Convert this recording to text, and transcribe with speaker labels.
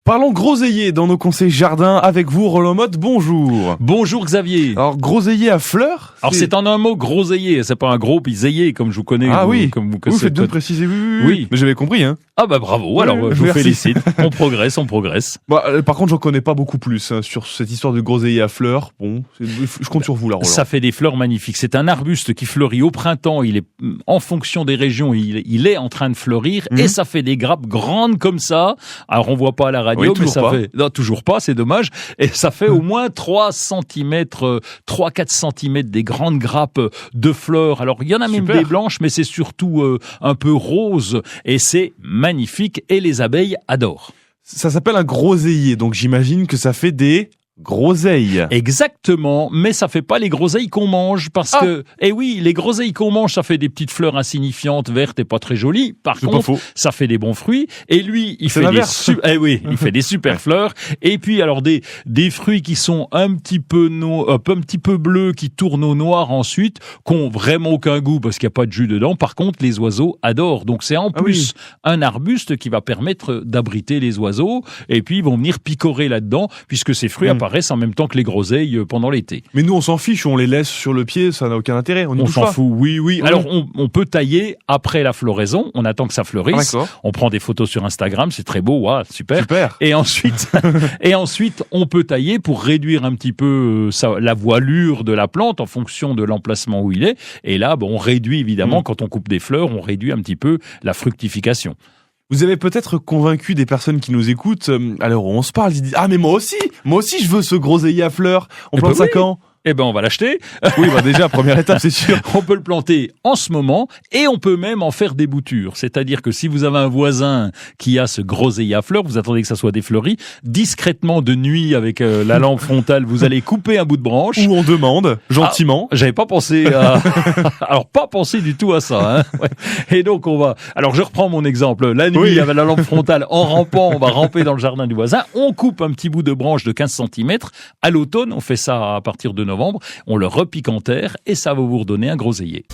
Speaker 1: Parlons groseillier dans nos conseils jardin avec vous, Roland Motte, bonjour.
Speaker 2: Bonjour Xavier.
Speaker 1: Alors, groseillier à fleurs?
Speaker 2: Alors c'est en un mot groseillier, c'est pas un gros piseillier comme je vous connais.
Speaker 1: Ah oui,
Speaker 2: comme vous
Speaker 1: faites bien de préciser, oui.
Speaker 2: Oui.
Speaker 1: Mais j'avais compris, hein.
Speaker 2: Ah bah bravo, alors je vous félicite, on progresse.
Speaker 1: Bah, par contre, j'en connais pas beaucoup plus sur cette histoire de groseillier à fleurs. Bon, je compte sur vous là, Roland.
Speaker 2: Ça fait des fleurs magnifiques, c'est un arbuste qui fleurit au printemps, il est en fonction des régions, il est en train de fleurir et ça fait des grappes grandes comme ça. Alors on voit pas à la radio, mais ça fait... Non, toujours pas, c'est dommage. Et ça fait au moins 3 cm, 3-4 cm des grandes grappes de fleurs. Alors il y en a même des blanches, mais c'est surtout un peu rose et c'est magnifique et les abeilles adorent.
Speaker 1: Ça s'appelle un groseillier, donc j'imagine que ça fait des groseilles.
Speaker 2: Exactement, mais ça fait pas les groseilles qu'on mange parce que, eh oui, les groseilles qu'on mange, ça fait des petites fleurs insignifiantes, vertes et pas très jolies. Par contre, ça fait des bons fruits. Et lui, il fait il fait des super fleurs. Et puis, alors, des fruits qui sont un petit peu bleus, qui tournent au noir ensuite, qui ont vraiment aucun goût parce qu'il n'y a pas de jus dedans. Par contre, les oiseaux adorent. Donc, c'est en plus un arbuste qui va permettre d'abriter les oiseaux. Et puis, ils vont venir picorer là-dedans puisque ces fruits apparaissent en même temps que les groseilles pendant l'été.
Speaker 1: Mais nous, on s'en fiche, on les laisse sur le pied, ça n'a aucun intérêt.
Speaker 2: On s'en fout, oui. Alors, on peut tailler après la floraison, on attend que ça fleurisse. On prend des photos sur Instagram, c'est très beau, super. Et ensuite, on peut tailler pour réduire un petit peu la voilure de la plante en fonction de l'emplacement où il est. Et là, on réduit évidemment, quand on coupe des fleurs, on réduit un petit peu la fructification.
Speaker 1: Vous avez peut-être convaincu des personnes qui nous écoutent, alors on se parle, ils disent « Ah mais moi aussi je veux ce groseillier à fleurs, on plante ça quand ?»
Speaker 2: Eh ben, on va l'acheter.
Speaker 1: Oui, déjà, première étape, c'est sûr.
Speaker 2: On peut le planter en ce moment et on peut même en faire des boutures. C'est-à-dire que si vous avez un voisin qui a ce groseillier à fleurs, vous attendez que ça soit défleuri, discrètement de nuit avec la lampe frontale, vous allez couper un bout de branche.
Speaker 1: Ou on demande, gentiment.
Speaker 2: J'avais pas pensé à... Alors, pas pensé du tout à ça, hein. Et donc, alors, je reprends mon exemple. La nuit, avec la lampe frontale, en rampant, on va ramper dans le jardin du voisin. On coupe un petit bout de branche de 15 cm. À l'automne, on fait ça à partir de novembre, on le repique en terre et ça va vous redonner un groseillier.